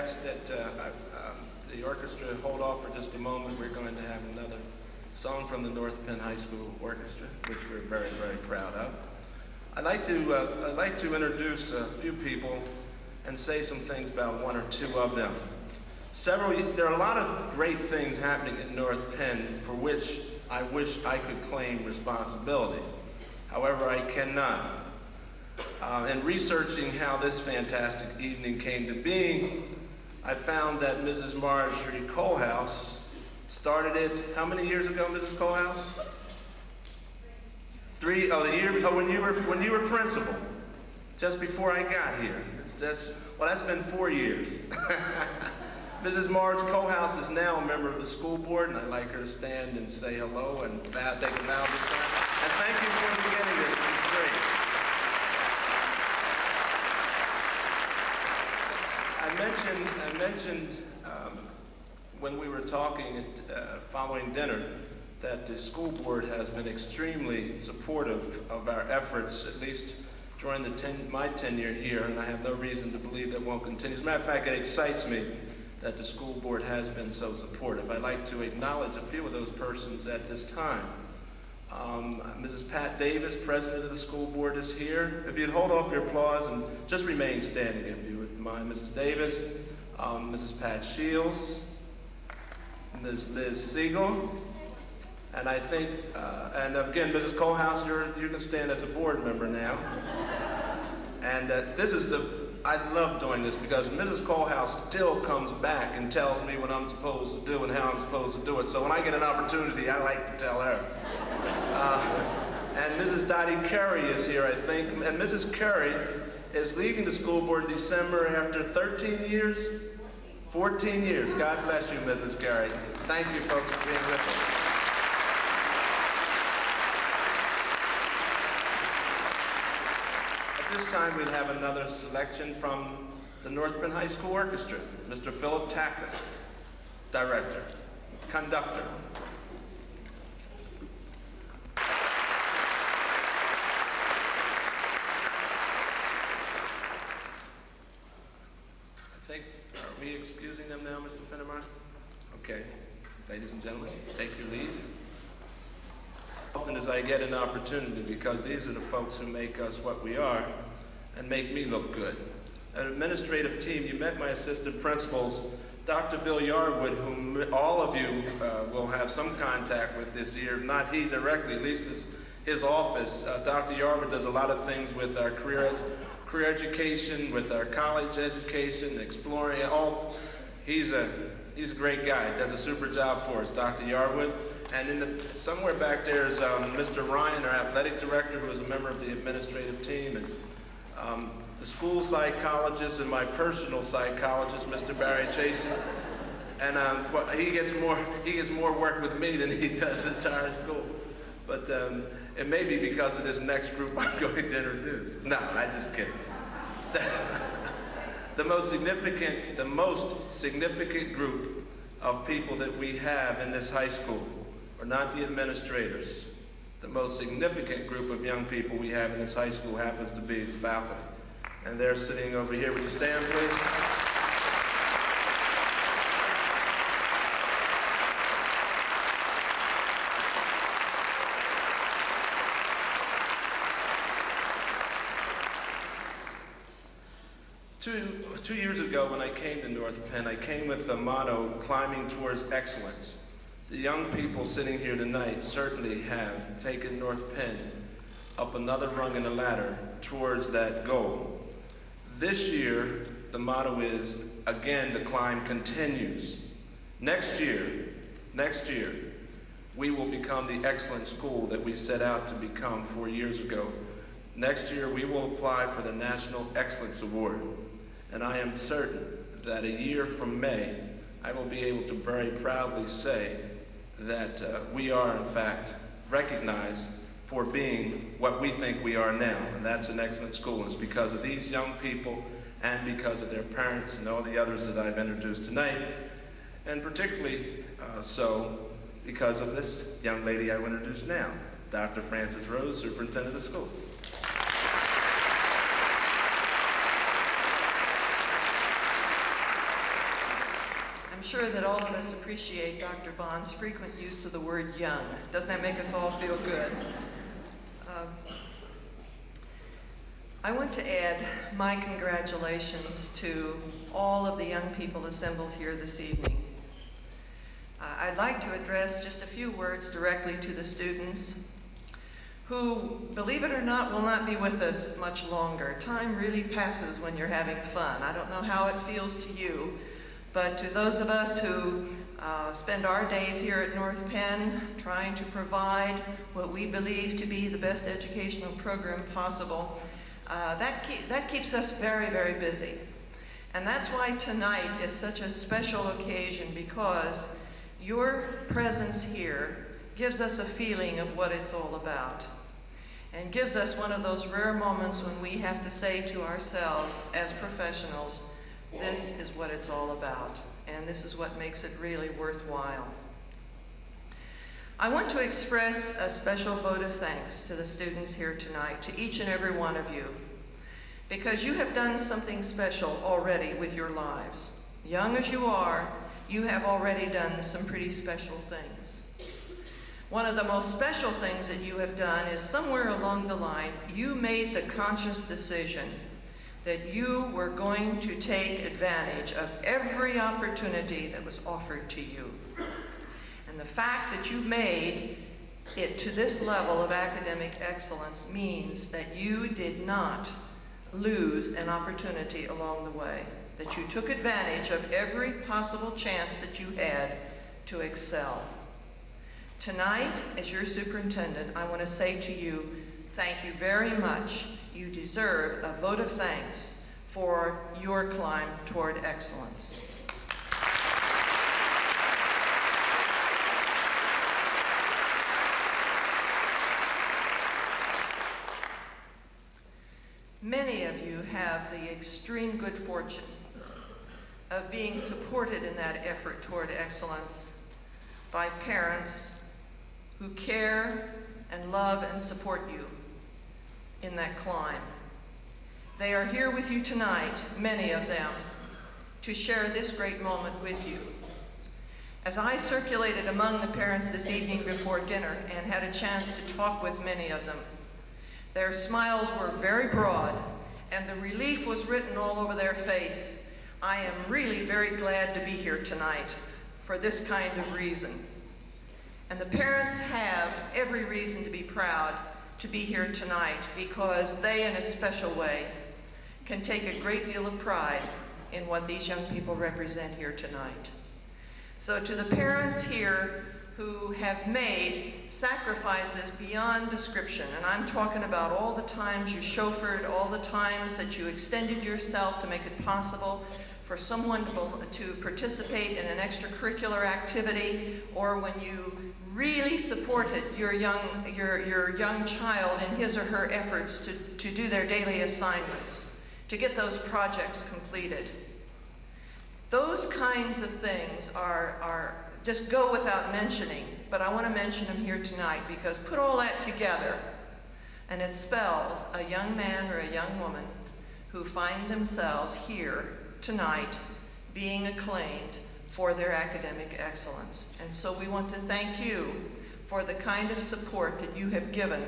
ask that the orchestra hold off for just a moment. We're going to have another song from the North Penn High School Orchestra, which we're very, very proud of. I'd like to introduce a few people and say some things about one or two of them. There are a lot of great things happening in North Penn for which I wish I could claim responsibility. However, I cannot. In researching how this fantastic evening came to being, I found that Mrs. Marjorie Colehouse started it, how many years ago, Mrs. Colehouse? When you were principal, just before I got here. That's been 4 years. Mrs. Marge Colehouse is now a member of the school board, and I'd like her to stand and say hello and take a bow this time. And thank you for beginning this. It's great. I mentioned when we were talking following dinner that the school board has been extremely supportive of our efforts, at least during my tenure here, and I have no reason to believe that won't continue. As a matter of fact, it excites me that the school board has been so supportive. I'd like to acknowledge a few of those persons at this time. Mrs. Pat Davis, president of the school board, is here. If you'd hold off your applause and just remain standing, if you wouldn't mind. Mrs. Davis, Mrs. Pat Shields, Ms. Liz Siegel, and I think, and again, Mrs. Colehouse, you can stand as a board member now. And I love doing this because Mrs. Colehouse still comes back and tells me what I'm supposed to do and how I'm supposed to do it. So when I get an opportunity, I like to tell her. And Mrs. Dottie Carey is here, I think. And Mrs. Carey is leaving the school board in December after 13 years? 14 years. God bless you, Mrs. Carey. Thank you, folks, for being with us. At this time, we'll have another selection from the North Penn High School Orchestra. Mr. Philip Tackett, director, conductor. Are we excusing them now, Mr. Finnemar? Okay. Ladies and gentlemen, take your leave. Often as I get an opportunity, because these are the folks who make us what we are and make me look good. An administrative team, you met my assistant principals, Dr. Bill Yarwood, whom all of you will have some contact with this year, not he directly, at least it's his office. Dr. Yarwood does a lot of things with our career education, with our college education, exploring all. He's a great guy. Does a super job for us, Dr. Yarwood. And somewhere back there is Mr. Ryan, our athletic director, who is a member of the administrative team, and the school psychologist and my personal psychologist, Mr. Barry Chasen. And he gets more work with me than he does the entire school. But it may be because of this next group I'm going to introduce. No, I'm just kidding. The most significant group of people that we have in this high school are not the administrators. The most significant group of young people we have in this high school happens to be the faculty. And they're sitting over here. Would you stand, please? 2 years ago when I came to North Penn, I came with the motto, climbing towards excellence. The young people sitting here tonight certainly have taken North Penn up another rung in the ladder towards that goal. This year, the motto is, again, the climb continues. Next year, we will become the excellent school that we set out to become 4 years ago. Next year, we will apply for the National Excellence Award. And I am certain that a year from May, I will be able to very proudly say that we are, in fact, recognized for being what we think we are now, and that's an excellent school. And it's because of these young people and because of their parents and all the others that I've introduced tonight, and particularly so because of this young lady I will introduce now, Dr. Frances Rose, Superintendent of Schools. sure that all of us appreciate Dr. Bond's frequent use of the word young. Doesn't that make us all feel good? I want to add my congratulations to all of the young people assembled here this evening. I'd like to address just a few words directly to the students who, believe it or not, will not be with us much longer. Time really passes when you're having fun. I don't know how it feels to you, but to those of us who spend our days here at North Penn trying to provide what we believe to be the best educational program possible, that keeps us very, very busy. And that's why tonight is such a special occasion, because your presence here gives us a feeling of what it's all about, and gives us one of those rare moments when we have to say to ourselves as professionals, this is what it's all about, and this is what makes it really worthwhile. I want to express a special vote of thanks to the students here tonight, to each and every one of you, because you have done something special already with your lives. Young as you are, you have already done some pretty special things. One of the most special things that you have done is somewhere along the line, you made the conscious decision that you were going to take advantage of every opportunity that was offered to you. And the fact that you made it to this level of academic excellence means that you did not lose an opportunity along the way, that you took advantage of every possible chance that you had to excel. Tonight, as your superintendent, I want to say to you, thank you very much. You deserve a vote of thanks for your climb toward excellence. Many of you have the extreme good fortune of being supported in that effort toward excellence by parents who care and love and support you in that climb. They are here with you tonight, many of them, to share this great moment with you. As I circulated among the parents this evening before dinner and had a chance to talk with many of them, their smiles were very broad, and the relief was written all over their face. I am really very glad to be here tonight for this kind of reason. And the parents have every reason to be proud to be here tonight, because they, in a special way, can take a great deal of pride in what these young people represent here tonight. So to the parents here who have made sacrifices beyond description, and I'm talking about all the times you chauffeured, all the times that you extended yourself to make it possible for someone to participate in an extracurricular activity, or when you really supported your young child in his or her efforts to do their daily assignments, to get those projects completed. Those kinds of things are just go without mentioning, but I want to mention them here tonight, because put all that together and it spells a young man or a young woman who find themselves here tonight being acclaimed for their academic excellence. And so we want to thank you for the kind of support that you have given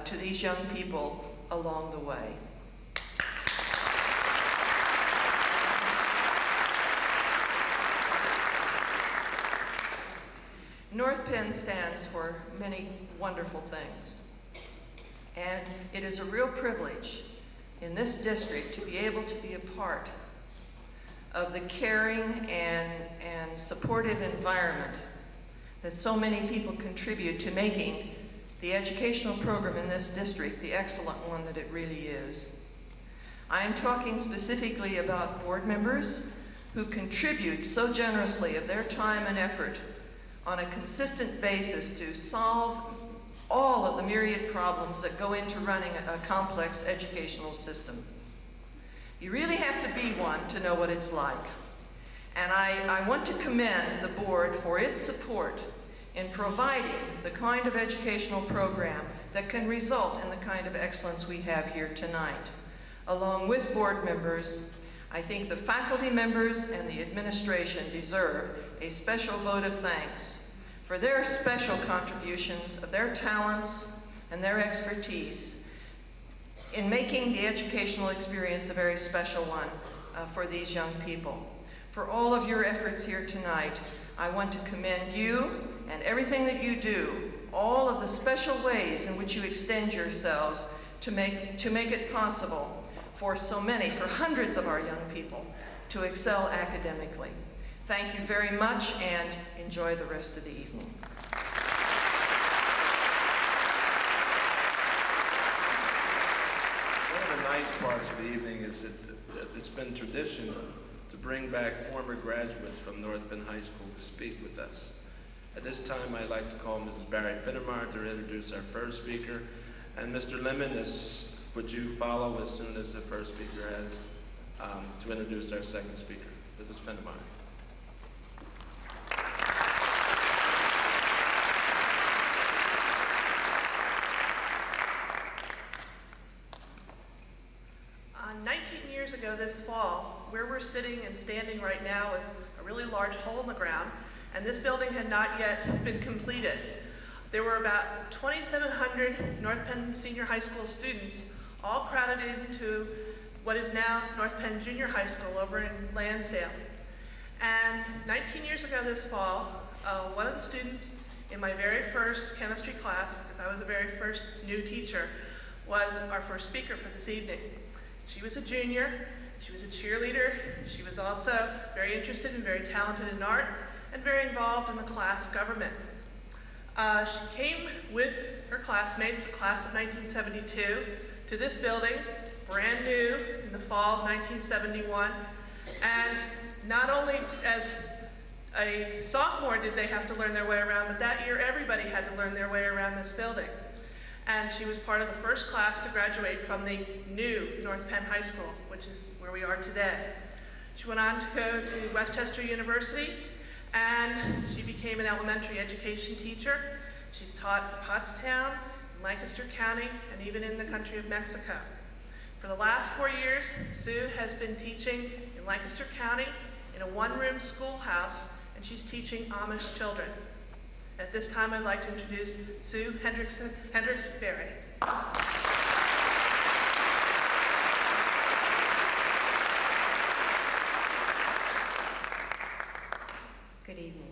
to these young people along the way. North Penn stands for many wonderful things, and it is a real privilege in this district to be able to be a part of the caring and supportive environment that so many people contribute to making the educational program in this district the excellent one that it really is. I am talking specifically about board members who contribute so generously of their time and effort on a consistent basis to solve all of the myriad problems that go into running a complex educational system. You really have to be one to know what it's like. And I want to commend the board for its support in providing the kind of educational program that can result in the kind of excellence we have here tonight. Along with board members, I think the faculty members and the administration deserve a special vote of thanks for their special contributions of their talents and their expertise in making the educational experience a very special one for these young people. For all of your efforts here tonight, I want to commend you and everything that you do, all of the special ways in which you extend yourselves to make it possible for so many, for hundreds of our young people, to excel academically. Thank you very much, and enjoy the rest of the evening. One of the nice parts of the evening is that it's been tradition to bring back former graduates from North Penn High School to speak with us. At this time, I'd like to call Mrs. Barry Finnemar to introduce our first speaker. And Mr. Lemon, would you follow as soon as the first speaker has to introduce our second speaker, Mrs. Finnemar. Years ago this fall, where we're sitting and standing right now is a really large hole in the ground, and this building had not yet been completed. There were about 2,700 North Penn Senior High School students all crowded into what is now North Penn Junior High School over in Lansdale. And 19 years ago this fall, one of the students in my very first chemistry class, because I was the very first new teacher, was our first speaker for this evening. She was a junior, she was a cheerleader, she was also very interested and very talented in art, and very involved in the class government. She came with her classmates, the class of 1972, to this building, brand new, in the fall of 1971, and not only as a sophomore did they have to learn their way around, but that year everybody had to learn their way around this building. And she was part of the first class to graduate from the new North Penn High School, which is where we are today. She went on to go to Westchester University, and she became an elementary education teacher. She's taught in Pottstown, in Lancaster County, and even in the country of Mexico. For the last 4 years, Sue has been teaching in Lancaster County in a one-room schoolhouse, and she's teaching Amish children. At this time, I'd like to introduce Sue Hendricks-Berry. Good evening.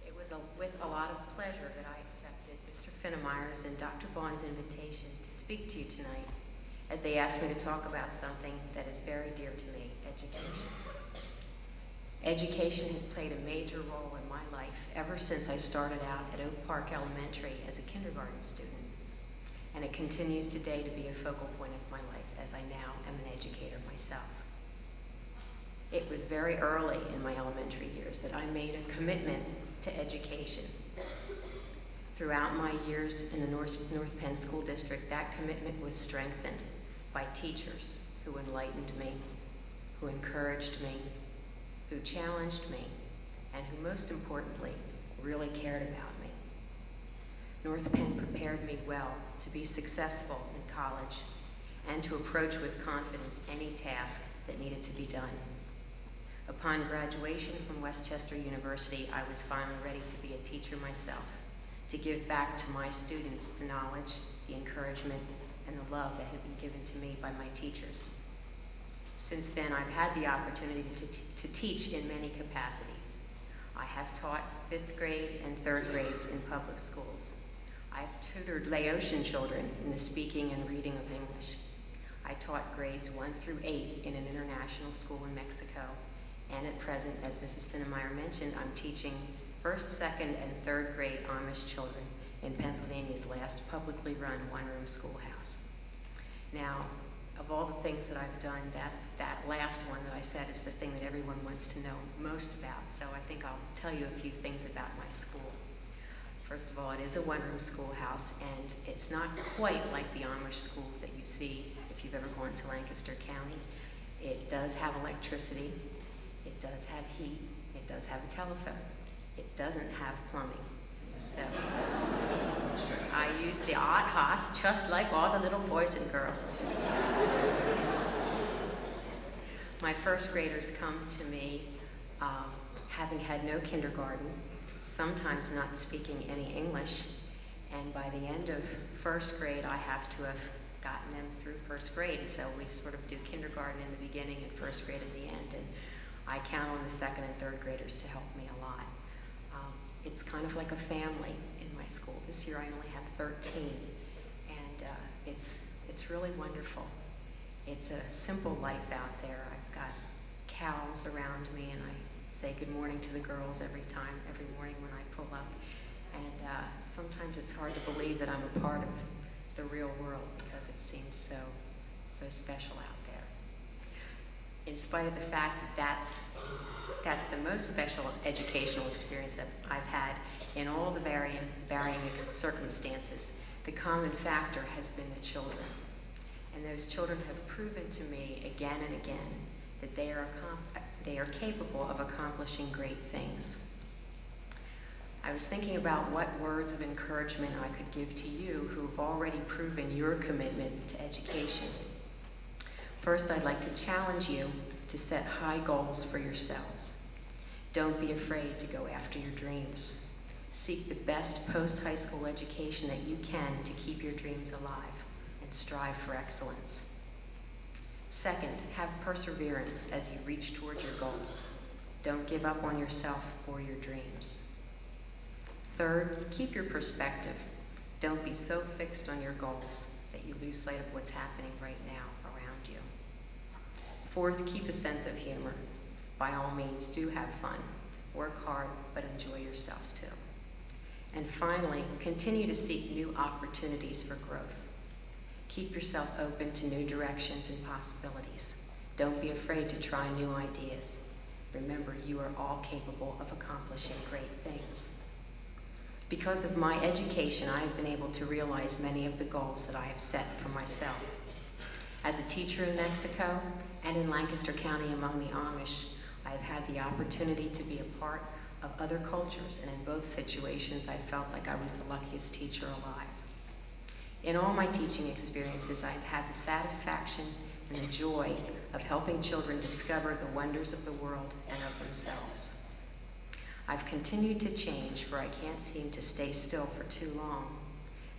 It was with a lot of pleasure that I accepted Mr. Finnemar's and Dr. Vaughn's invitation to speak to you tonight, as they asked me to talk about something that is very dear to me, education. Education has played a major role in my life ever since I started out at Oak Park Elementary as a kindergarten student. And it continues today to be a focal point of my life as I now am an educator myself. It was very early in my elementary years that I made a commitment to education. Throughout my years in the North Penn School District, that commitment was strengthened by teachers who enlightened me, who encouraged me, who challenged me, and who most importantly, really cared about me. North Penn prepared me well to be successful in college and to approach with confidence any task that needed to be done. Upon graduation from Westchester University, I was finally ready to be a teacher myself, to give back to my students the knowledge, the encouragement, and the love that had been given to me by my teachers. Since then, I've had the opportunity to teach in many capacities. I have taught 5th grade and 3rd grades in public schools. I've tutored Laotian children in the speaking and reading of English. I taught grades 1 through 8 in an international school in Mexico. And at present, as Mrs. Finnemeyer mentioned, I'm teaching 1st, 2nd, and 3rd grade Amish children in Pennsylvania's last publicly run one-room schoolhouse. Now, of all the things that I've done, that last one that I said is the thing that everyone wants to know most about. So I think I'll tell you a few things about my school. First of all, it is a one-room schoolhouse, and it's not quite like the Amish schools that you see if you've ever gone to Lancaster County. It does have electricity, it does have heat, it does have a telephone. It doesn't have plumbing. So I use the outhouse just like all the little boys and girls. My first graders come to me having had no kindergarten, sometimes not speaking any English, and by the end of first grade, I have to have gotten them through first grade. So we sort of do kindergarten in the beginning and first grade at the end, and I count on the second and third graders to help me a lot. It's kind of like a family in my school. This year I only have 13, and it's really wonderful. It's a simple life out there. I've got cows around me, and I say good morning to the girls every morning when I pull up. And sometimes it's hard to believe that I'm a part of the real world because it seems so special out there. In spite of the fact that that's the most special educational experience that I've had in all the varying circumstances, the common factor has been the children. And those children have proven to me again and again that they are capable of accomplishing great things. I was thinking about what words of encouragement I could give to you who have already proven your commitment to education. First, I'd like to challenge you to set high goals for yourselves. Don't be afraid to go after your dreams. Seek the best post-high school education that you can to keep your dreams alive and strive for excellence. Second, have perseverance as you reach towards your goals. Don't give up on yourself or your dreams. Third, keep your perspective. Don't be so fixed on your goals that you lose sight of what's happening right now around you. Fourth, keep a sense of humor. By all means, do have fun. Work hard, but enjoy yourself too. And finally, continue to seek new opportunities for growth. Keep yourself open to new directions and possibilities. Don't be afraid to try new ideas. Remember, you are all capable of accomplishing great things. Because of my education, I have been able to realize many of the goals that I have set for myself. As a teacher in Mexico and in Lancaster County among the Amish, I have had the opportunity to be a part of other cultures, and in both situations, I felt like I was the luckiest teacher alive. In all my teaching experiences, I've had the satisfaction and the joy of helping children discover the wonders of the world and of themselves. I've continued to change, for I can't seem to stay still for too long,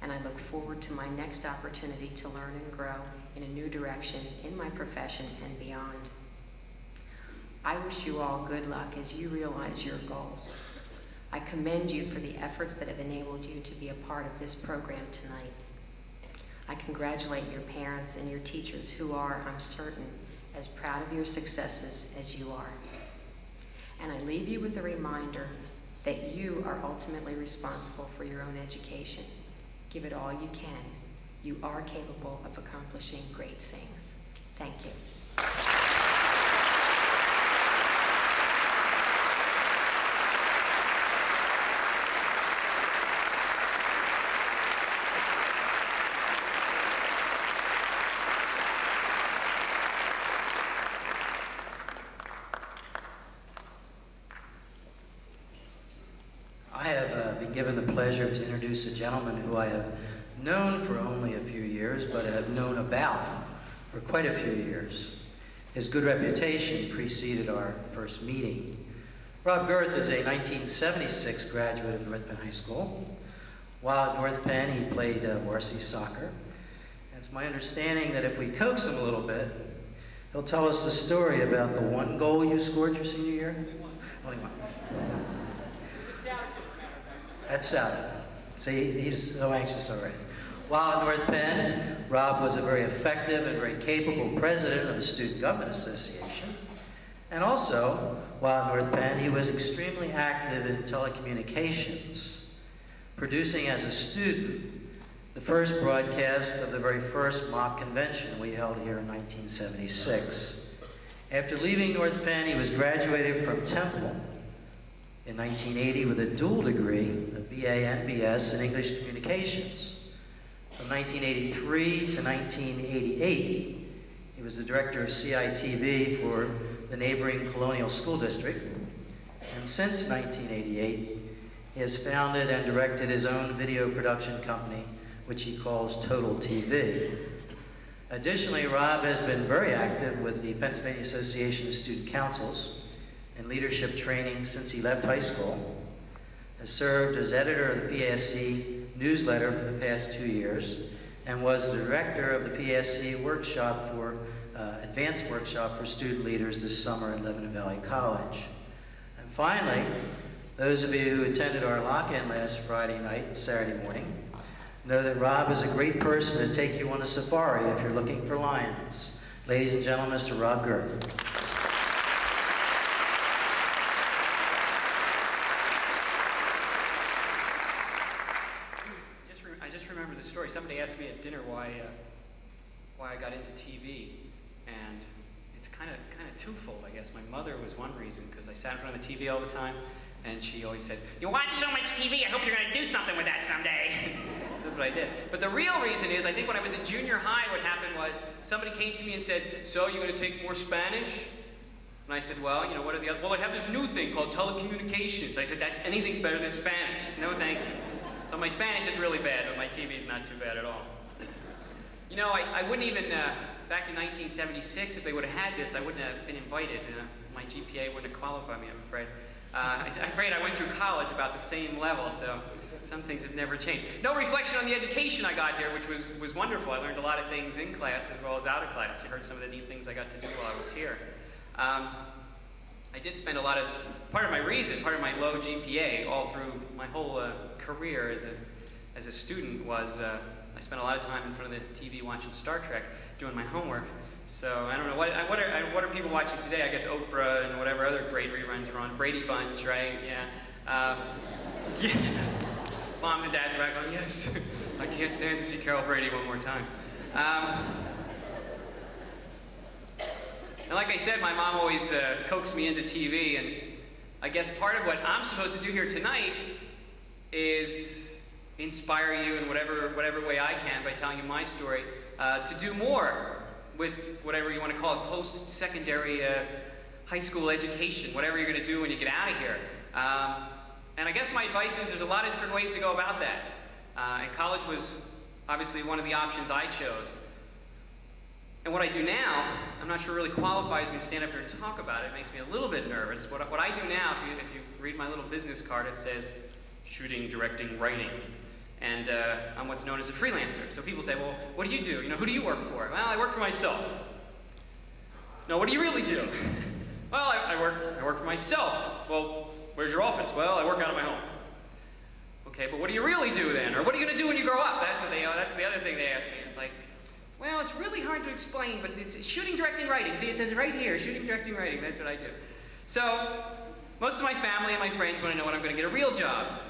and I look forward to my next opportunity to learn and grow in a new direction in my profession and beyond. I wish you all good luck as you realize your goals. I commend you for the efforts that have enabled you to be a part of this program tonight. I congratulate your parents and your teachers who are, I'm certain, as proud of your successes as you are. And I leave you with a reminder that you are ultimately responsible for your own education. Give it all you can. You are capable of accomplishing great things. Thank you. Given the pleasure to introduce a gentleman who I have known for only a few years, but have known about for quite a few years. His good reputation preceded our first meeting. Rob Girth is a 1976 graduate of North Penn High School. While at North Penn, he played varsity soccer. And it's my understanding that if we coax him a little bit, he'll tell us the story about the one goal you scored your senior year. Only one. That's Saturday. See, he's so anxious already. While at North Penn, Rob was a very effective and very capable president of the Student Government Association. And also, while at North Penn, he was extremely active in telecommunications, producing as a student the first broadcast of the very first mock convention we held here in 1976. After leaving North Penn, he was graduated from Temple in 1980 with a dual degree, a BA and BS in English Communications. From 1983 to 1988, he was the director of CITV for the neighboring Colonial School District. And since 1988, he has founded and directed his own video production company, which he calls Total TV. Additionally, Rob has been very active with the Pennsylvania Association of Student Councils in leadership training since he left high school, has served as editor of the PSC newsletter for the past 2 years, and was the director of the PSC workshop for advanced workshop for student leaders this summer at Lebanon Valley College. And finally, those of you who attended our lock-in last Friday night and Saturday morning know that Rob is a great person to take you on a safari if you're looking for lions. Ladies and gentlemen, Mr. Rob Girth. I just remember the story. Somebody asked me at dinner why I got into TV, and it's kind of twofold, I guess. My mother was one reason, because I sat in front of the TV all the time, and she always said, "You watch so much TV, I hope you're going to do something with that someday." That's what I did. But the real reason is, I think when I was in junior high, what happened was somebody came to me and said, "So, you going to take more Spanish?" And I said, "Well, what are the other..." "Well, I have this new thing called telecommunications." I said, "Anything's better than Spanish." "No, thank you." So my Spanish is really bad, but my TV is not too bad at all. I wouldn't even, back in 1976, if they would have had this, I wouldn't have been invited. My GPA wouldn't have qualified me, I'm afraid. I'm afraid I went through college about the same level, so some things have never changed. No reflection on the education I got here, which was wonderful. I learned a lot of things in class as well as out of class. You heard some of the neat things I got to do while I was here. I did spend part of my low GPA all through my whole career as a student was I spent a lot of time in front of the TV watching Star Trek, doing my homework. So I don't know, what are people watching today? I guess Oprah and whatever other great reruns are on. Brady Bunch, right? Yeah. Yeah. Moms and dads are back going, "Yes, I can't stand to see Carol Brady one more time." And like I said, my mom always coaxed me into TV, and I guess part of what I'm supposed to do here tonight is inspire you in whatever way I can by telling you my story, to do more with whatever you want to call it, post-secondary high school education, whatever you're going to do when you get out of here. And I guess my advice is there's a lot of different ways to go about that. And college was obviously one of the options I chose. And what I do now, I'm not sure really qualifies me to stand up here and talk about it. It makes me a little bit nervous. What I do now, if you read my little business card, it says shooting, directing, writing. And I'm what's known as a freelancer. So people say, "Well, what do you do? Who do you work for?" "Well, I work for myself." "No, what do you really do?" "Well, I work for myself." "Well, where's your office?" "Well, I work out of my home." "Okay, but what do you really do then? Or what are you going to do when you grow up?" That's the other thing they ask me. It's like, well, it's really hard to explain, but it's shooting, directing, writing. See, it says right here, shooting, directing, writing. That's what I do. So most of my family and my friends want to know when I'm going to get a real job.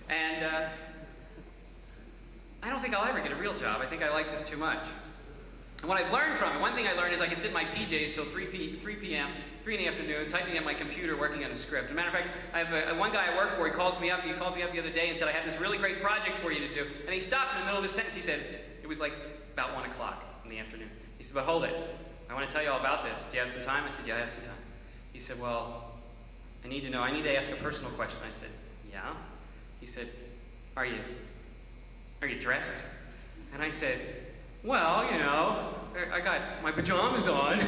And I don't think I'll ever get a real job. I think I like this too much. And what I've learned from it, one thing I learned is I can sit in my PJs till 3 p.m., 3 in the afternoon, typing at my computer, working on a script. As a matter of fact, I have one guy I work for, he called me up the other day and said, "I have this really great project for you to do." And he stopped in the middle of his sentence. He said, it was like about 1 o'clock in the afternoon. He said, "But hold it. I want to tell you all about this. Do you have some time?" I said, "Yeah, I have some time." He said, "Well, I need to ask a personal question." I said, "Yeah?" He said, Are you dressed?" And I said, "Well, I got my pajamas on."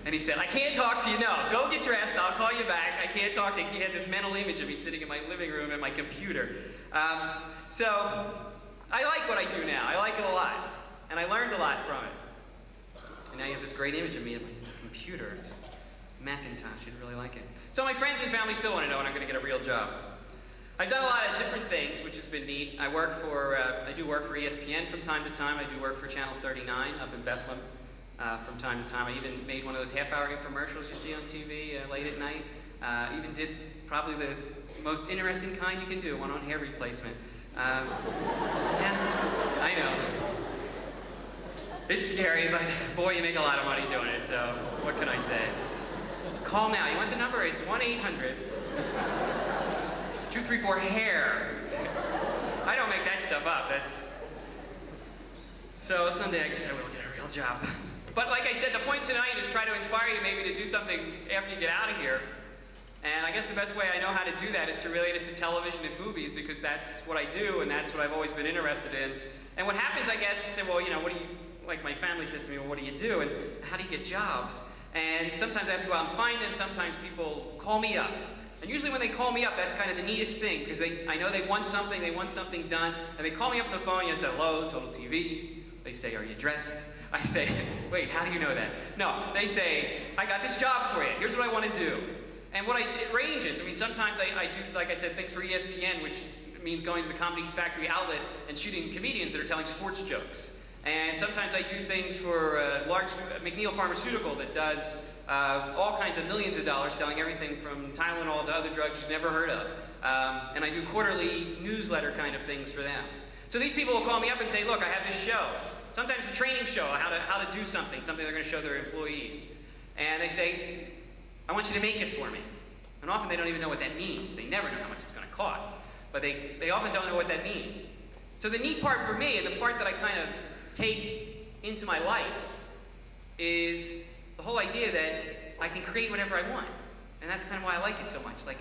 And he said, "I can't talk to you. No, go get dressed. I'll call you back. I can't talk to you." He had this mental image of me sitting in my living room at my computer. So I like what I do now. I like it a lot. And I learned a lot from it. And now you have this great image of me at my computer. It's Macintosh. You'd really like it. So my friends and family still want to know when I'm going to get a real job. I've done a lot of different things, which has been neat. I do work for ESPN from time to time. I do work for Channel 39 up in Bethlehem from time to time. I even made one of those half-hour infomercials you see on TV late at night. Even did probably the most interesting kind you can do, one on hair replacement. Yeah, I know. It's scary, but boy, you make a lot of money doing it, so what can I say? Call now. You want the number? It's 1-800-234-HAIR. I don't make that stuff up. So someday I guess I will get a real job. But like I said, the point tonight is try to inspire you maybe to do something after you get out of here. And I guess the best way I know how to do that is to relate it to television and movies, because that's what I do and that's what I've always been interested in. And what happens, I guess, you say, well, what like my family says to me, well, what do you do? And how do you get jobs? And sometimes I have to go out and find them. Sometimes people call me up. And usually when they call me up, that's kind of the neatest thing, because I know they want something done, and they call me up on the phone, and I say, hello, Total TV. They say, are you dressed? I say, wait, how do you know that? No, they say, I got this job for you. Here's what I want to do. And it ranges. I mean, sometimes I do, like I said, things for ESPN, which means going to the Comedy Factory outlet and shooting comedians that are telling sports jokes. And sometimes I do things for large McNeil Pharmaceutical that does all kinds of millions of dollars selling everything from Tylenol to other drugs you've never heard of. And I do quarterly newsletter kind of things for them. So these people will call me up and say, look, I have this show. Sometimes a training show, how to do something they're going to show their employees. And they say, I want you to make it for me. And often they don't even know what that means. They never know how much it's going to cost. But they often don't know what that means. So the neat part for me, and the part that I kind of take into my life, is the whole idea that I can create whatever I want. And that's kind of why I like it so much. Like,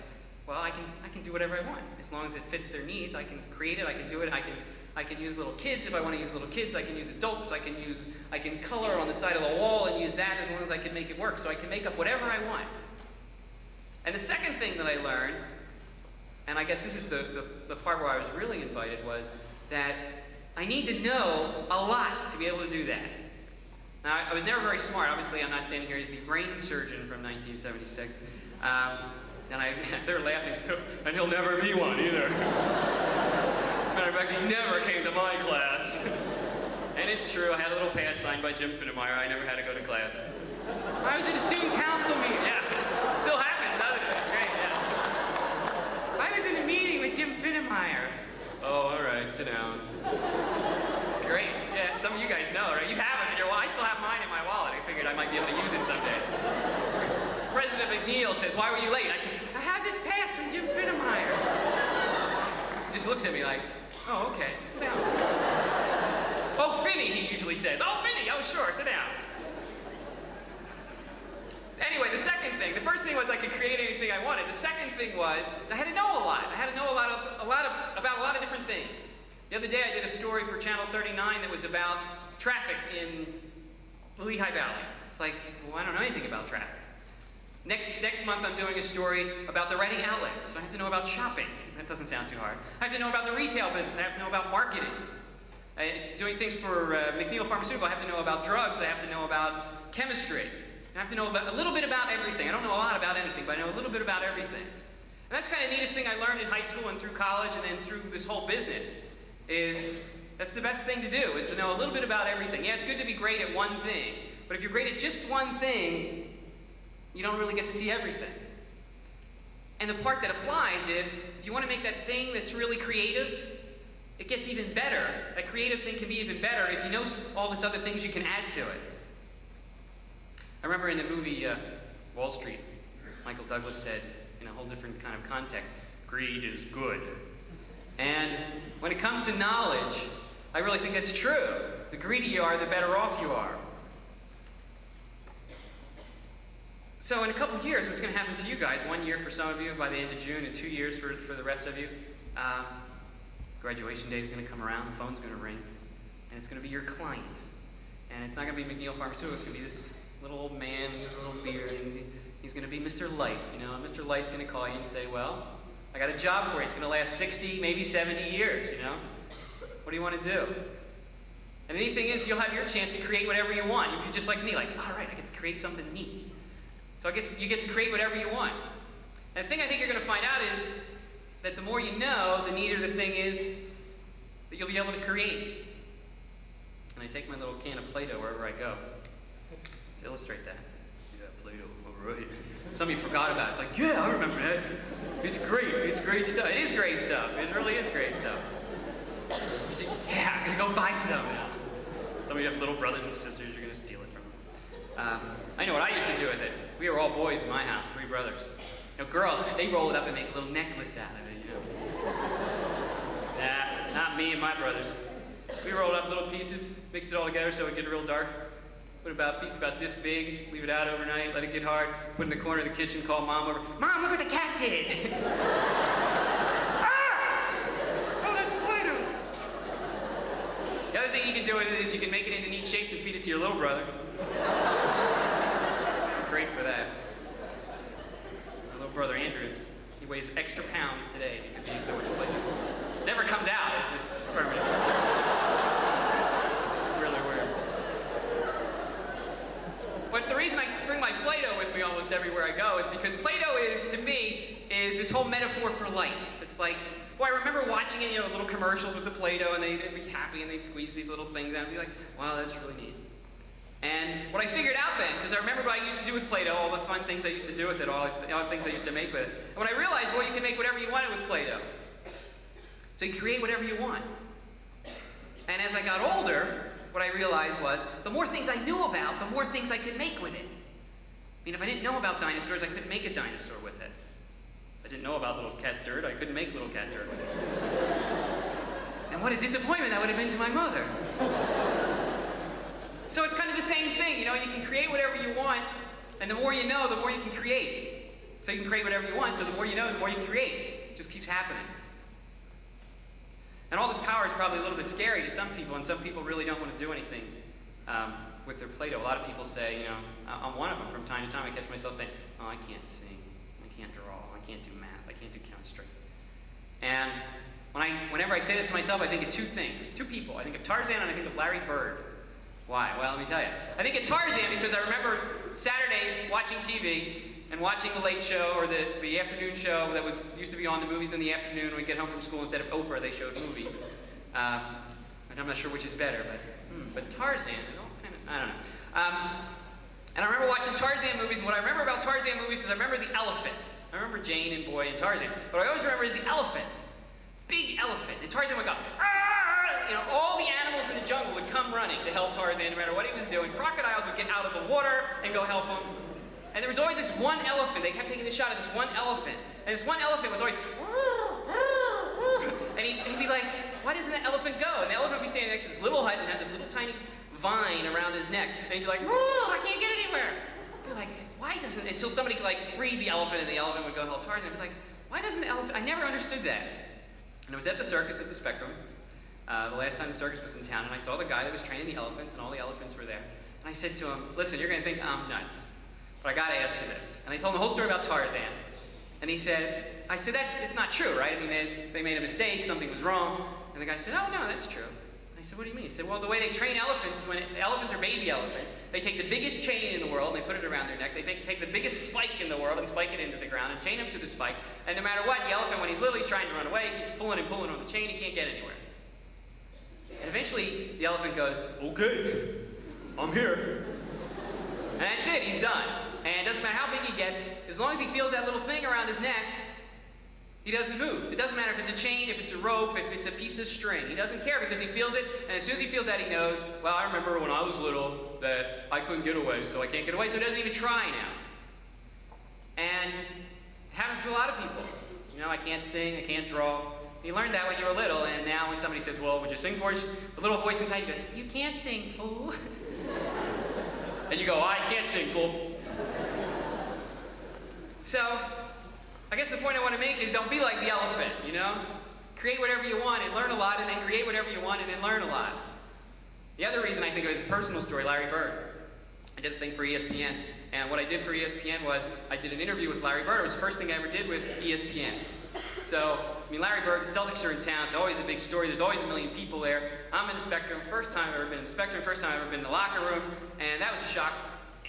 well, I can do whatever I want. As long as it fits their needs, I can create it, I can do it, I can use little kids if I want to use little kids, I can use adults, I can color on the side of the wall and use that as long as I can make it work. So I can make up whatever I want. And the second thing that I learned, and I guess this is the part where I was really invited, was that I need to know a lot to be able to do that. Now, I was never very smart. Obviously, I'm not standing here as the brain surgeon from 1976. And they're laughing too, and he'll never be one either. As a matter of fact, he never came to my class. And it's true, I had a little pass signed by Jim Finnemeyer. I never had to go to class. I was at a student council meeting. Yeah, still happens, doesn't it? It's great, yeah. I was in a meeting with Jim Finnemeyer. Oh, all right, sit down. It's great. Yeah, some of you guys know, right? You have it in your wallet. I still have mine in my wallet. I figured I might be able to use it someday. President McNeil says, why were you late? I said, I had this pass from Jim Finnemeyer. He just looks at me like, oh, okay, sit down. Oh, Finny, he usually says. Oh, Finny, oh, sure, sit down. Anyway, the second thing, the first thing was I could create anything I wanted. The second thing was I had to know a lot. I had to know about a lot of different things. The other day I did a story for Channel 39 that was about traffic in the Lehigh Valley. It's like, well, I don't know anything about traffic. Next month I'm doing a story about the Reading outlets. So I have to know about shopping. That doesn't sound too hard. I have to know about the retail business. I have to know about marketing. Doing things for McNeil Pharmaceutical, I have to know about drugs. I have to know about chemistry. I have to know a little bit about everything. I don't know a lot about anything, but I know a little bit about everything. And that's kind of the neatest thing I learned in high school and through college and then through this whole business, is that's the best thing to do, is to know a little bit about everything. Yeah, it's good to be great at one thing, but if you're great at just one thing, you don't really get to see everything. And the part that applies is, if you want to make that thing that's really creative, it gets even better. That creative thing can be even better if you know all these other things you can add to it. I remember in the movie Wall Street, Michael Douglas said, in a whole different kind of context, greed is good. And when it comes to knowledge, I really think that's true. The greedier you are, the better off you are. So in a couple of years, what's going to happen to you guys? 1 year for some of you by the end of June, and 2 years for the rest of you. Graduation day is going to come around, the phone's going to ring, and it's going to be your client. And it's not going to be McNeil Pharmaceutical, it's going to be this little old man with a little beard, and he's going to be Mr. Life, you know. And Mr. Life's going to call you and say, well, I got a job for you. It's going to last 60, maybe 70 years, you know. What do you want to do? And the neat thing is, you'll have your chance to create whatever you want. You'll be just like me, like, all right, I get to create something neat. So you get to create whatever you want. And the thing I think you're going to find out is that the more you know, the neater the thing is that you'll be able to create. And I take my little can of Play-Doh wherever I go to illustrate that. Yeah, Play-Doh, all right. Some of you forgot about it. It's like, yeah, I remember that. It's great. It's great stuff. It is great stuff. It really is great stuff. Yeah, I'm going to go buy some now. Some of you have little brothers and sisters. You're going to steal it from them. I know what I used to do with it. We were all boys in my house, 3 brothers. You know, girls, they roll it up and make a little necklace out of it, you know. Nah, not me and my brothers. We rolled up little pieces, mixed it all together so it would get real dark. Put about a piece about this big, leave it out overnight, let it get hard, put it in the corner of the kitchen, call Mom over. Mom, look what the cat did! Ah! Oh, that's Play-Doh! The other thing you can do with it is you can make it into neat shapes and feed it to your little brother. It's great for that. My little brother Andrew, he weighs extra pounds today because he eats so much Play-Doh. Never comes out. It's just permanent. It's really weird. But the reason I bring my Play-Doh with me almost everywhere I go is because Play-Doh is, to me, is this whole metaphor for life. It's like, well, I remember watching it, little commercials with the Play-Doh, and they'd be happy, and they'd squeeze these little things out, and be like, wow, that's really neat. And what I figured out then, because I remember what I used to do with Play-Doh, all the fun things I used to do with it, all the things I used to make with it. And when I realized, well, you can make whatever you wanted with Play-Doh. So you create whatever you want. And as I got older, what I realized was, the more things I knew about, the more things I could make with it. I mean, if I didn't know about dinosaurs, I couldn't make a dinosaur with it. If I didn't know about little cat dirt, I couldn't make little cat dirt with it. And what a disappointment that would have been to my mother. So it's kind of the same thing, you can create whatever you want, and the more you know, the more you can create. So you can create whatever you want, so the more you know, the more you can create. It just keeps happening. And all this power is probably a little bit scary to some people, and some people really don't want to do anything with their Play-Doh. A lot of people say, I'm one of them from time to time. I catch myself saying, oh, I can't sing, I can't draw, I can't do math, I can't do chemistry. And whenever I say that to myself, I think of two things, two people. I think of Tarzan and I think of Larry Bird. Why? Well, let me tell you. I think of Tarzan because I remember Saturdays watching TV and watching the late show or the afternoon show that used to be on the movies in the afternoon when we get home from school. Instead of Oprah, they showed movies. And I'm not sure which is better, but Tarzan, I don't know. And I remember watching Tarzan movies, and what I remember about Tarzan movies is I remember the elephant. I remember Jane and Boy and Tarzan. What I always remember is the elephant. Big elephant. And Tarzan would go, all the animals in the jungle would come running to help Tarzan no matter what he was doing. Crocodiles would get out of the water and go help him. And there was always this one elephant. They kept taking the shot of this one elephant. And this one elephant was always, and he'd be like, why doesn't that elephant go? And the elephant would be standing next to this little hut and have this little tiny vine around his neck. And he'd be like, I can't get anywhere. I'd be like, why doesn't, until somebody freed the elephant and the elephant would go help Tarzan. I'd be like, why doesn't the elephant, I never understood that. And I was at the circus at the Spectrum, the last time the circus was in town, and I saw the guy that was training the elephants, and all the elephants were there. And I said to him, listen, you're going to think I'm nuts, but I got to ask you this. And I told him the whole story about Tarzan. And I said, it's not true, right? I mean, they made a mistake, something was wrong. And the guy said, oh, no, that's true. I said, what do you mean? He said, well, the way they train elephants is when elephants are baby elephants, they take the biggest chain in the world and they put it around their neck. They take the biggest spike in the world and spike it into the ground and chain him to the spike. And no matter what, the elephant, when he's little, he's trying to run away. He keeps pulling and pulling on the chain. He can't get anywhere. And eventually, the elephant goes, okay, I'm here. And that's it. He's done. And it doesn't matter how big he gets. As long as he feels that little thing around his neck, he doesn't move. It doesn't matter if it's a chain, if it's a rope, if it's a piece of string. He doesn't care because he feels it, and as soon as he feels that, he knows, well, I remember when I was little that I couldn't get away, so I can't get away, so he doesn't even try now. And it happens to a lot of people. I can't sing, I can't draw. You learned that when you were little, and now when somebody says, well, would you sing for us? The little voice inside you goes, you can't sing, fool. And you go, I can't sing, fool. So, I guess the point I want to make is don't be like the elephant, Create whatever you want and learn a lot, and then create whatever you want and then learn a lot. The other reason I think of it is a personal story, Larry Bird. I did a thing for ESPN, and what I did for ESPN was I did an interview with Larry Bird. It was the first thing I ever did with ESPN. So, Larry Bird, the Celtics are in town. It's always a big story. There's always a million people there. I'm in the Spectrum. First time I've ever been in the Spectrum. First time I've ever been in the locker room, and that was a shock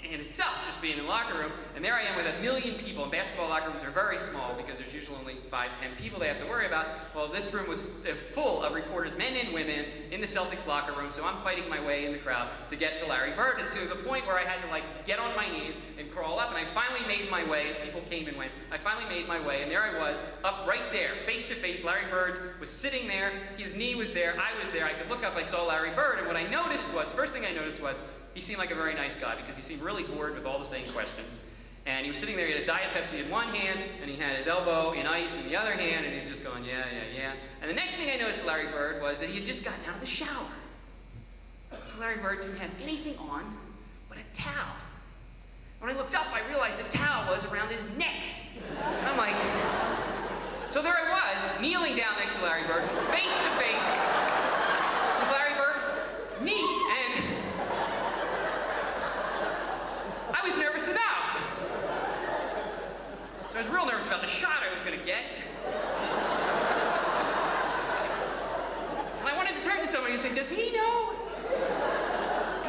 in itself, just being in the locker room. And there I am with a million people. And basketball locker rooms are very small because there's usually only 5, 10 people they have to worry about. Well, this room was full of reporters, men and women, in the Celtics locker room. So I'm fighting my way in the crowd to get to Larry Bird, and to the point where I had to get on my knees and crawl up. And I finally made my way as people came and went. I finally made my way, and there I was, up right there, face to face. Larry Bird was sitting there. His knee was there. I was there. I could look up. I saw Larry Bird, and what I noticed was, first thing I noticed was, he seemed like a very nice guy because he seemed really bored with all the same questions. And he was sitting there, he had a Diet Pepsi in one hand, and he had his elbow in ice in the other hand, and he's just going, yeah, yeah, yeah. And the next thing I noticed of Larry Bird was that he had just gotten out of the shower. So Larry Bird didn't have anything on but a towel. When I looked up, I realized the towel was around his neck. And I'm like, so there I was, kneeling down next to Larry Bird, face to face with Larry Bird's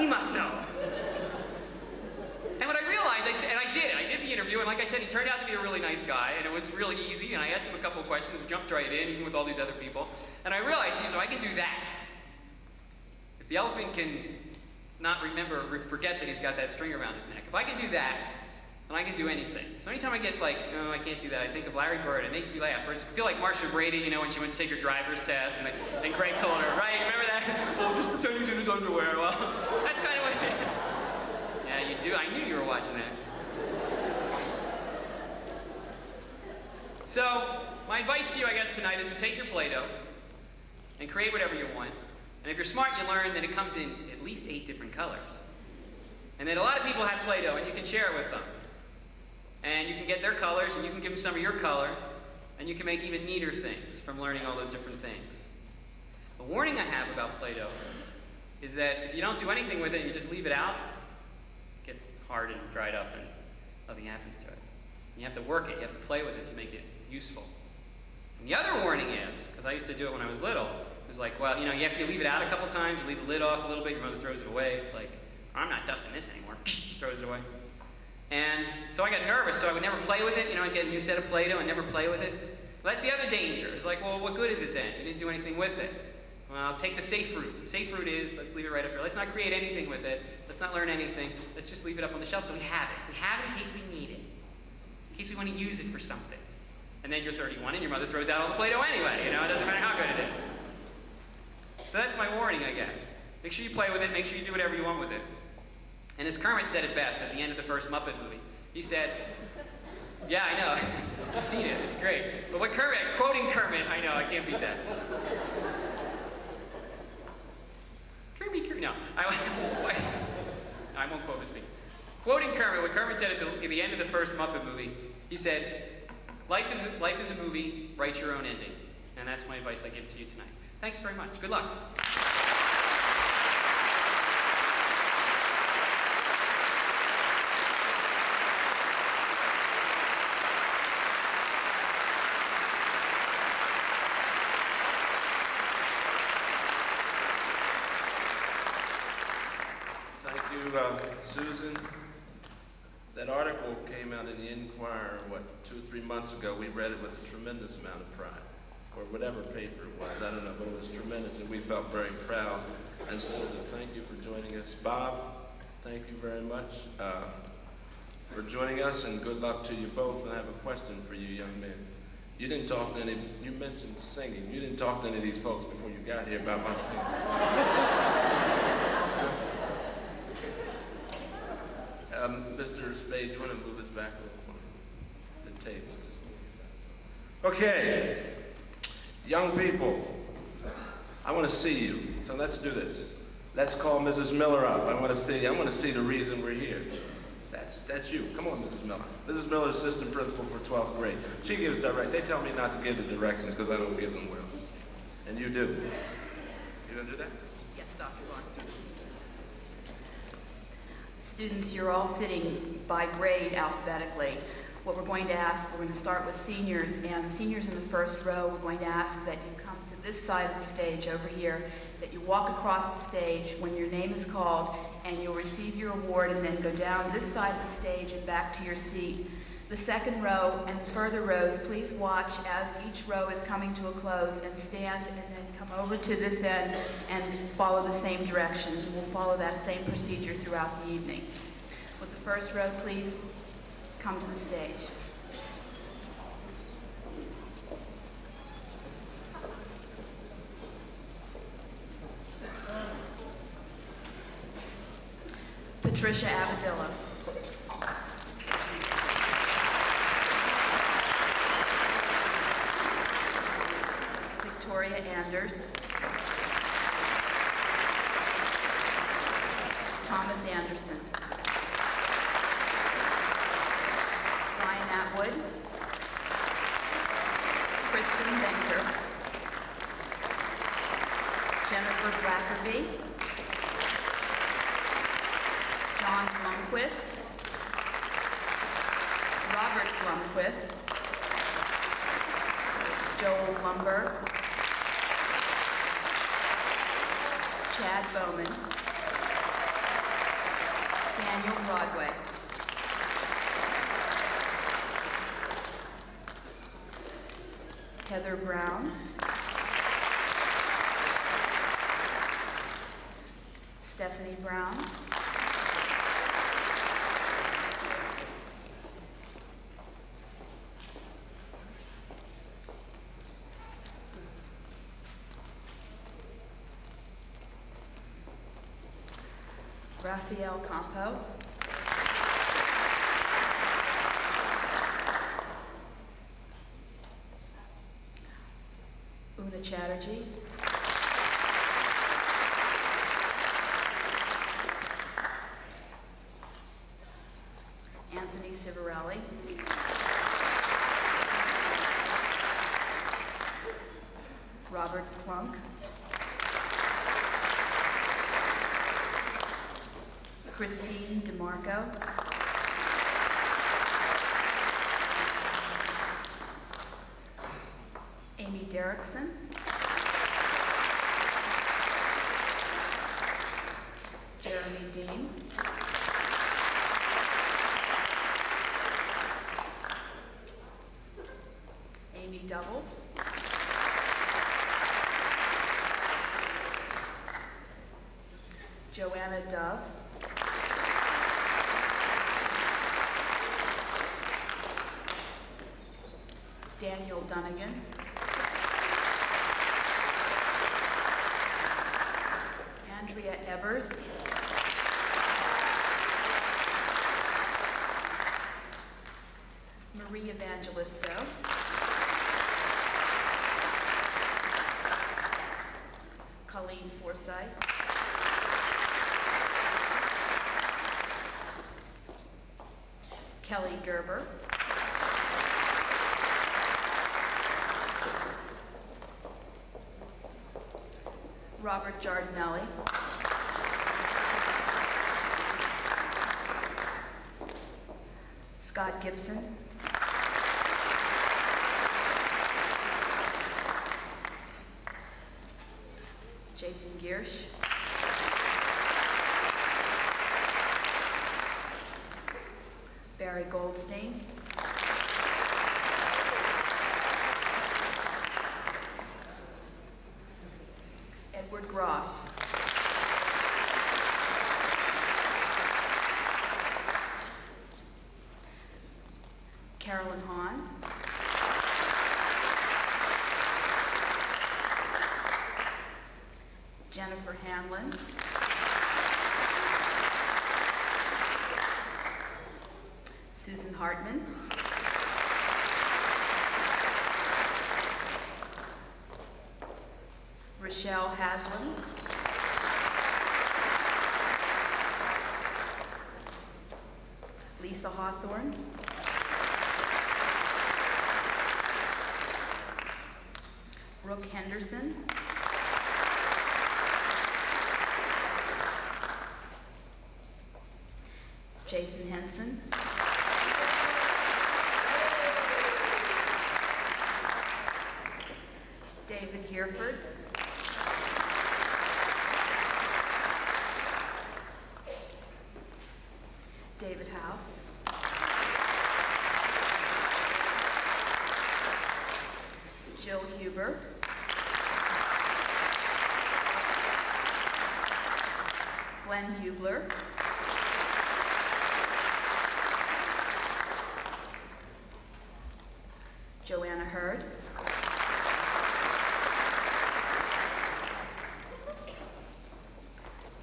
He must know. And what I realized, I did the interview, and like I said, he turned out to be a really nice guy, and it was really easy, and I asked him a couple of questions, jumped right in, even with all these other people, and I realized, so I can do that. If the elephant can not forget that he's got that string around his neck, if I can do that, then I can do anything. So anytime I get like, no, I can't do that, I think of Larry Bird, it makes me laugh. Or I feel like Marcia Brady, you know, when she went to take her driver's test, and Greg told her, right, remember that? Oh, just pretend he's in his underwear. Well, that's kind of what it is. Yeah, you do. I knew you were watching that. So, my advice to you, I guess, tonight is to take your Play-Doh and create whatever you want. And if you're smart, you learn that it comes in at least 8 different colors. And that a lot of people have Play-Doh, and you can share it with them. And you can get their colors, and you can give them some of your color, and you can make even neater things from learning all those different things. The warning I have about Play-Doh is that if you don't do anything with it, and you just leave it out, it gets hard and dried up, and nothing happens to it. You have to work it, you have to play with it to make it useful. And the other warning is, because I used to do it when I was little, it was like, well, you know, you leave it out a couple times, you leave the lid off a little bit, your mother throws it away. It's like, I'm not dusting this anymore. Throws it away. And so I got nervous, so I would never play with it. You know, I'd get a new set of Play-Doh and never play with it. Well, that's the other danger. It's like, well, what good is it then? You didn't do anything with it. Well, take the safe route. The safe route is, let's leave it right up here. Let's not create anything with it. Let's not learn anything. Let's just leave it up on the shelf so we have it. We have it in case we need it. In case we want to use it for something. And then you're 31 and your mother throws out all the Play-Doh anyway. You know, it doesn't matter how good it is. So that's my warning, I guess. Make sure you play with it. Make sure you do whatever you want with it. And as Kermit said it best at the end of the first Muppet movie, he said, yeah, I know. I've seen it. It's great. But what Kermit, quoting Kermit, I know, I can't beat that. Kermit, no. I won't quote this week. Quoting Kermit, what Kermit said at the end of the first Muppet movie, he said, life is a movie, write your own ending. And that's my advice I give to you tonight. Thanks very much. Good luck. Susan, that article came out in the Inquirer, 2 or 3 months ago. We read it with a tremendous amount of pride, or whatever paper it was, I don't know, but it was tremendous, and we felt very proud. And so thank you for joining us. Bob, thank you very much for joining us, and good luck to you both. And I have a question for you, young men. You didn't talk to any, you mentioned singing. You didn't talk to any of these folks before you got here about my singing. Mr. Spade, do you want to move us back a little from the table? Okay, young people, I want to see you. So let's do this. Let's call Mrs. Miller up. I want to see the reason we're here. That's you. Come on, Mrs. Miller. Mrs. Miller, assistant principal for 12th grade. She gives they tell me not to give the directions because I don't give them well. And you do. You gonna do that? Yes, Dr. Barnes. Students, you're all sitting by grade alphabetically. What we're going to start with seniors, and the seniors in the first row, we're going to ask that you come to this side of the stage over here, that you walk across the stage when your name is called, and you'll receive your award, and then go down this side of the stage and back to your seat. The second row and further rows, please watch as each row is coming to a close, and stand and then come over to this end and follow the same directions, and we'll follow that same procedure throughout the evening. With the first row, please come to the stage. Patricia Abadilla. Victoria Anders. Thomas Anderson. Ryan Atwood. Kristen Benker. Jennifer Blackerby. John Blomquist. Robert Blomquist. Joel Lumber. Chad Bowman. Daniel Broadway. Heather Brown. Stephanie Brown. Raphael Campo. Una Chatterjee. Anthony Civarelli. Robert Plunk. Christine DeMarco. Amy Derrickson. Jeremy Dean. Amy Double. Joanna Dove. Daniel Dunnigan. Andrea Evers. Marie Evangelisto. Colleen Forsythe. Kelly Gerber. Robert Giardinelli. Scott Gibson. Jason Giersch. Barry Goldstein. Edward Groff. Carolyn Hahn. Jennifer Hanlon. Susan Hartman. Rochelle Haslam. Lisa Hawthorne. Brooke Henderson. Jason Henson. David Hereford. David House. Jill Huber. Glenn Hubler. Joanna Hurd.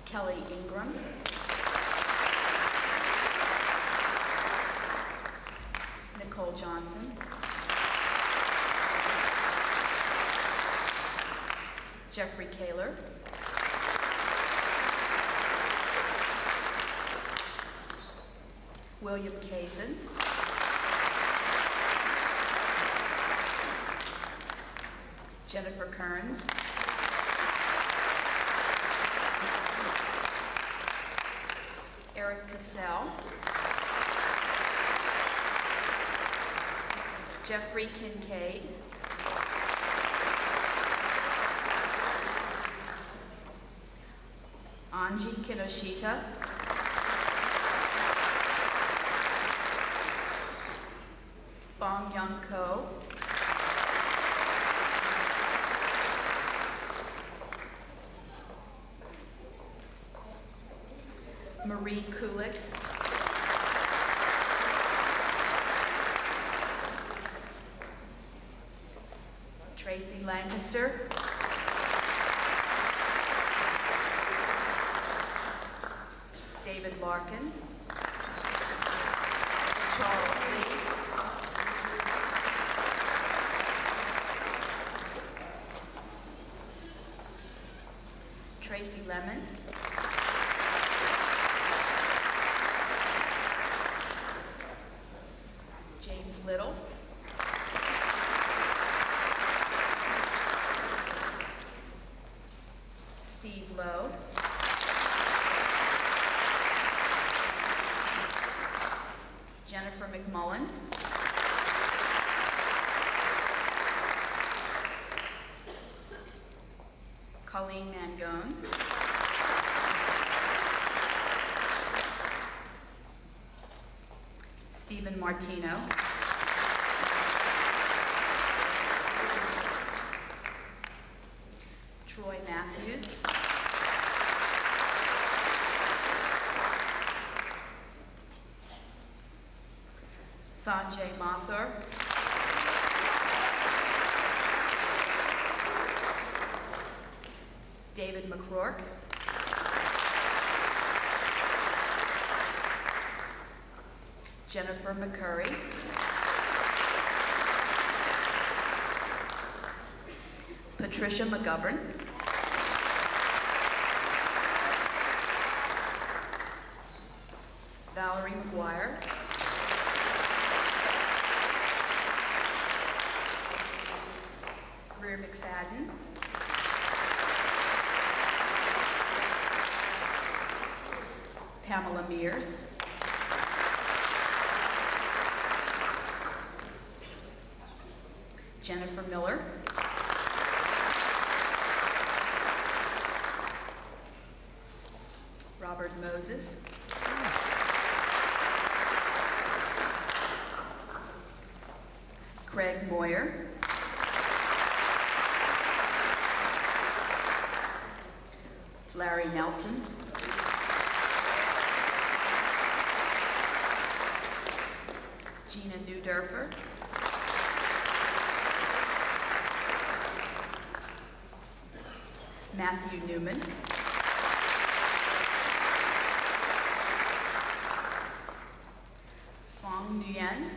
Kelly Ingram. Nicole Johnson. Jeffrey Kaler. William Kazin. Jennifer Kearns. Eric Cassell. Jeffrey Kincaid. Anji Kinoshita. Dong Young Ko. Marie Kulik. Tracy Lancaster. David Larkin. Charles Lee. Tracy Lemon. James Little. Steve Lowe. Jennifer McMullen. Colleen Mangone. Stephen Martino. Troy Matthews. Sanjay Mathur. David McCrourk. Jennifer McCurry. Patricia McGovern. Valerie McGuire. Greer McFadden. Pamela Mears. Jennifer Miller. Robert Moses. Craig Moyer. Larry Nelson. Gina Newdurfer. Matthew Newman. Fong Nguyen.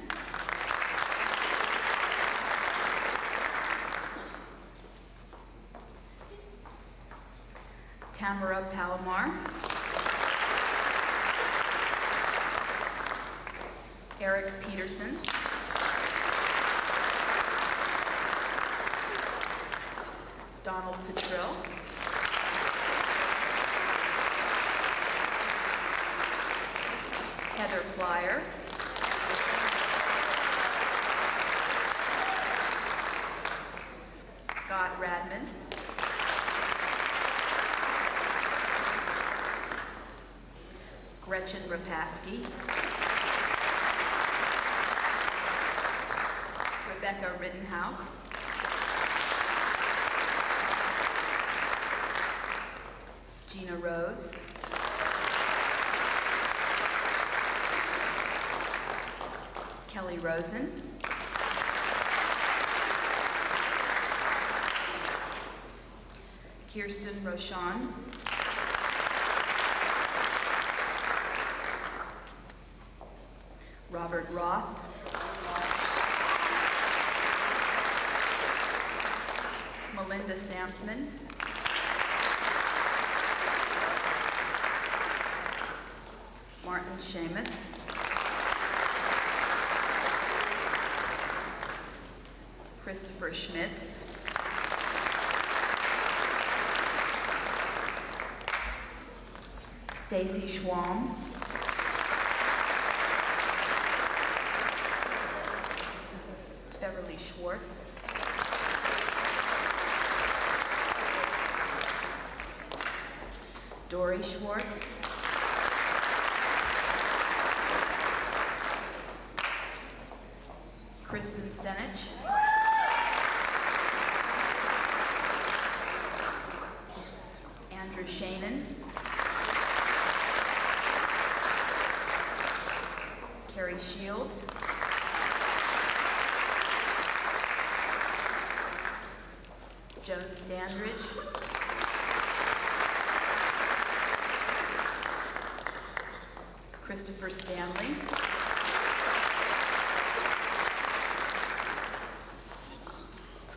Tamara Palomar. Eric Peterson. Donald Petrill. Heather Flyer. Scott Radman. Gretchen Rapaski. Rebecca Rittenhouse. Gina Rose. Kelly Rosen. Kirsten Rochon. Robert Roth. Melinda Sampman. Martin Seamus. Christopher Schmitz. Stacy Schwalm. Beverly Schwartz. Dory Schwartz. Kristen Senich. Andrew Shanan. Carrie Shields. Joan Standridge. Christopher Stanley.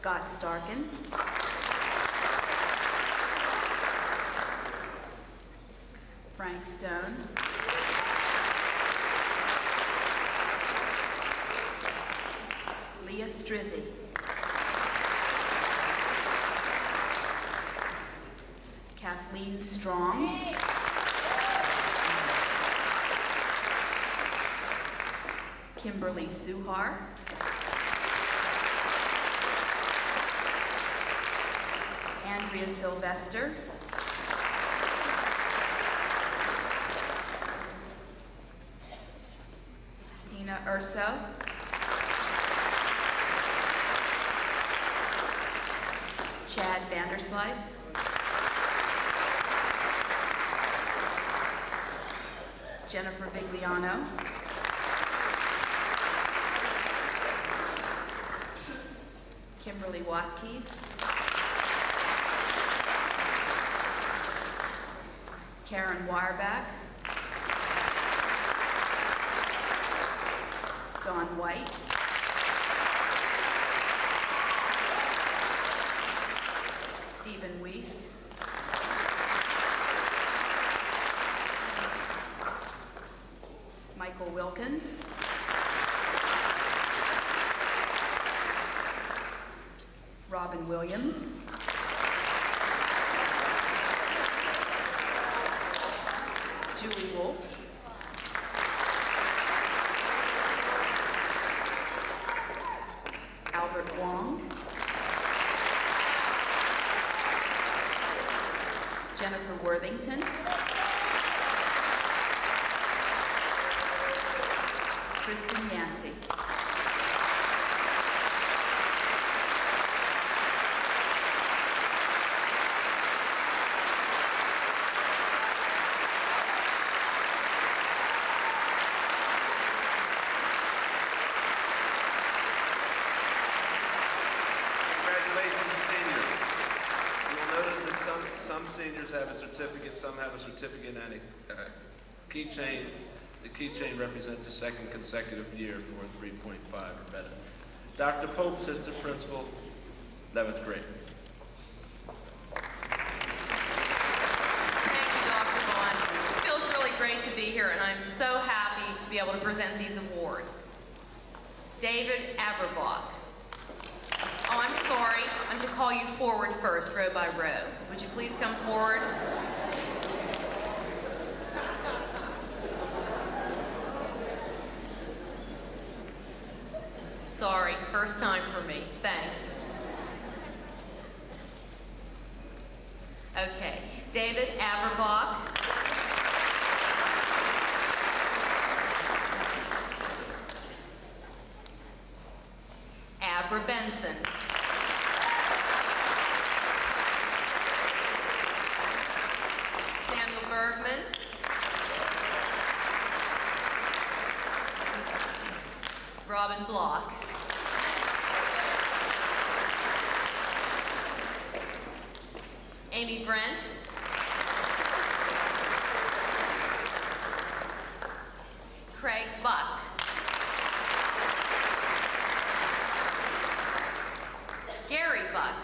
Scott Starkin. Frank Stone. Leah Strizzi. Kathleen Strong. Kimberly Suhar. Andrea Sylvester. Tina Urso. Chad Vanderslice. Jennifer Vigliano. Kimberly Watkins. Karen Wireback. Dawn White. Stephen Wiest. Michael Wilkins. Robin Williams. Julie Wolf. Albert Wong. Jennifer Worthington. Kristen Yancey. Some seniors have a certificate, some have a certificate and a keychain. The keychain represents the second consecutive year for 3.5 or better. Dr. Pope, Assistant Principal, 11th grade. Thank you, Dr. Vaughn. It feels really great to be here, and I'm so happy to be able to present these awards. David Averbach. Oh, I'm sorry. I'm to call you forward first, row by row. Would you please come forward? Sorry, first time for me. Thanks. Okay, David Averbach. Abra Benson. Samuel Bergman. Robin Block. Amy Brent. Craig Buck. Gary Buck.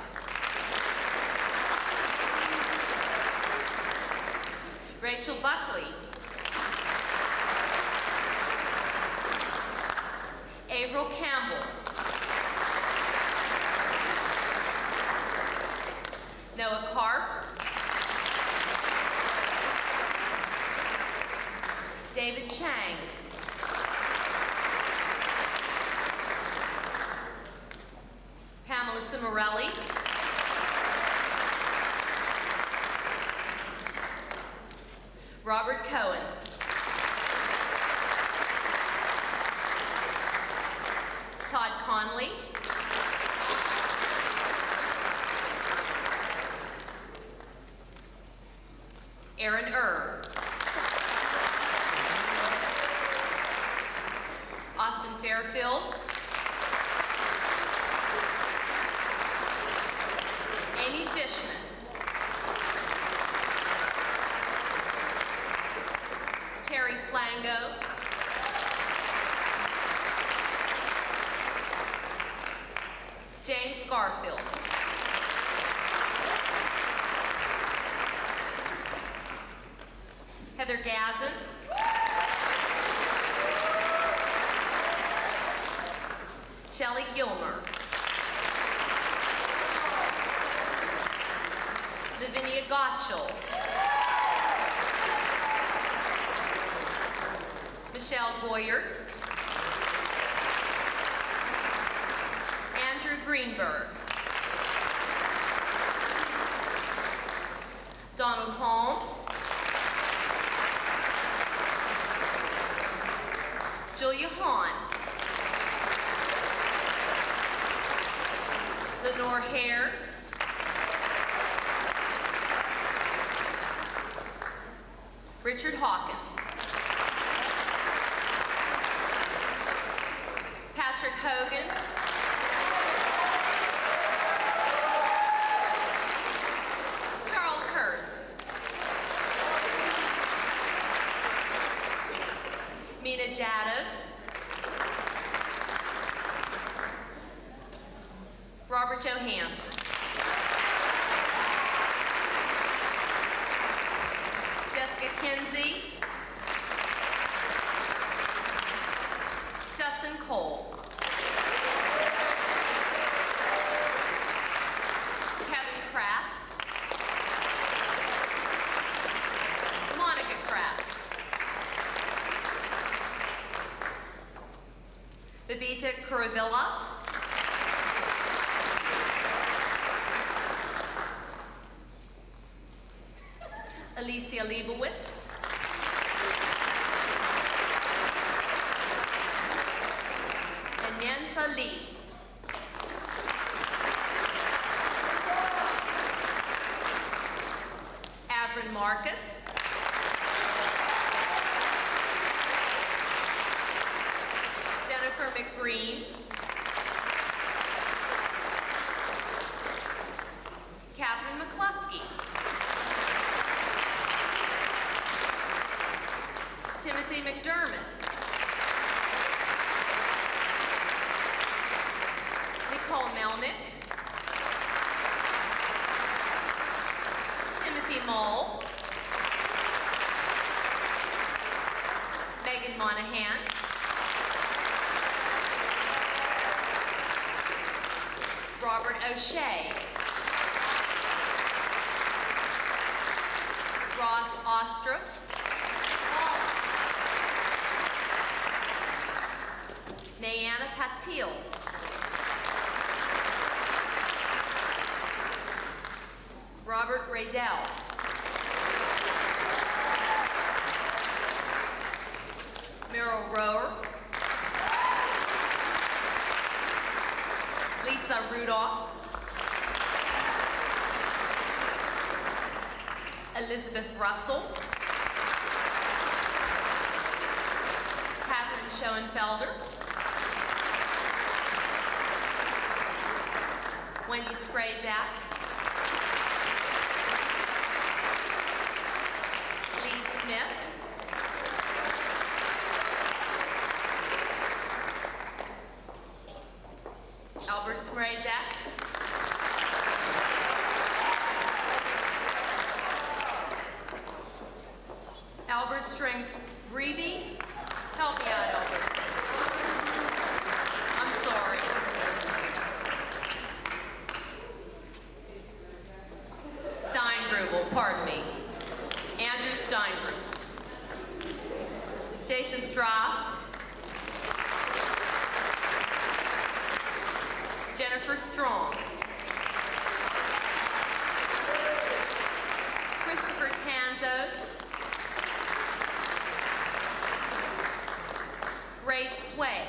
Rachel Buckley. Avril Campbell. Noah Karp. David Chang. Pamela Cimarelli. Robert Cohen. Todd Conley. Aaron Austin Fairfield. Amy Fishman. Carrie Flango. James Garfield. Heather Gazin. Shelley Gilmer. Lavinia Gottschall. Michelle Goyert. Andrew Greenberg. Donald Holm. Julia Hahn. Lenore Hare. Richard Hawkins. Patrick Hogan. Charles Hurst. Mina Jadov. Robert Johansson. Jessica Kinsey. Justin Cole. Kevin Kratz. Monica Kratz. Babita Kuravilla. Alicia Leibowitz. And Nansa Lee. Avron Marcus. Jennifer McBreen. Catherine McCluskey. Timothy McDermott. Nicole Melnick. Timothy Mull. Megan Monahan. Robert O'Shea. Ross Ostrup. Nayana Patil. Robert Raydell. Meryl Rower. Lisa Rudolph. Elizabeth Russell. Catherine Schoenfelder. Wendy Sprazak. Lee Smith. Albert Sprazak. Albert String Reevy. Help me out, Albert. I'm sorry. Steingrubel, pardon me. Andrew Steingrubel. Jason Strauss. Jennifer Strong. Christopher Tanzos. Grace Sway.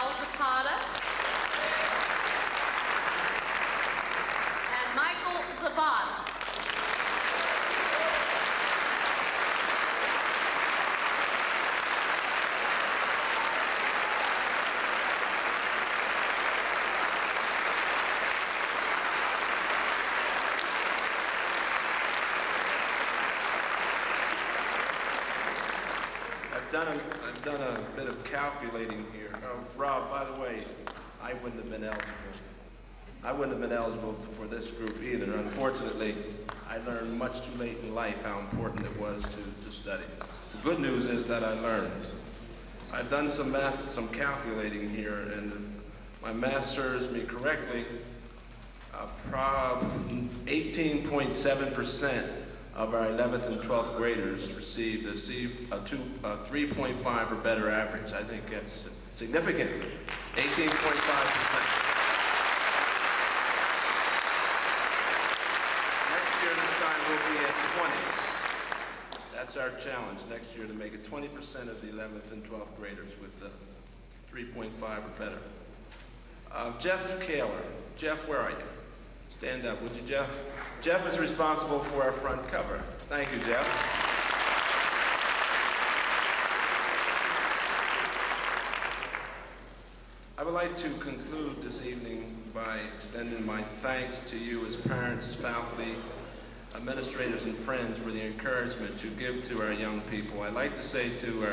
Al Zapata, and Michael Zavada. I've done a bit of calculating here. Rob, by the way, I wouldn't have been eligible. I wouldn't have been eligible for this group either. Unfortunately, I learned much too late in life how important it was to study. The good news is that I learned. I've done some math, some calculating here, and if my math serves me correctly, 18.7% of our 11th and 12th graders received a 3.5 or better average. I think that's significant. 18.5%. Next year, this time, we'll be at 20. That's our challenge next year, to make it 20% of the 11th and 12th graders with 3.5 or better. Jeff Kaler. Jeff, where are you? Stand up, would you, Jeff? Jeff is responsible for our front cover. Thank you, Jeff. I would like to conclude this evening by extending my thanks to you as parents, faculty, administrators, and friends for the encouragement you give to our young people. I'd like to say to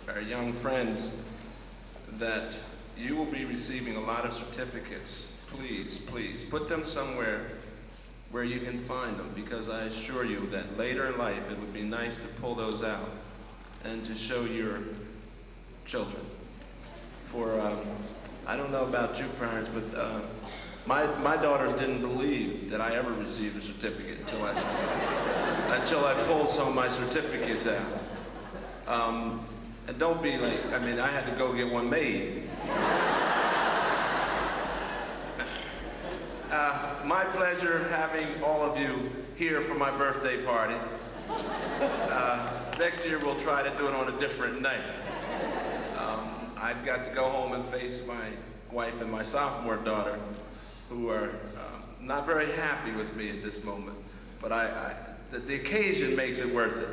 our young friends that you will be receiving a lot of certificates. Please, please, put them somewhere where you can find them, because I assure you that later in life it would be nice to pull those out and to show your children. For, I don't know about you parents, but my daughters didn't believe that I ever received a certificate until I pulled some of my certificates out. And don't be like, I mean, I had to go get one made. My pleasure having all of you here for my birthday party. Next year we'll try to do it on a different night. I've got to go home and face my wife and my sophomore daughter, who are not very happy with me at this moment. But the occasion makes it worth it.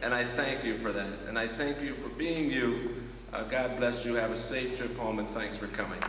And I thank you for that. And I thank you for being you. God bless you. Have a safe trip home, and thanks for coming.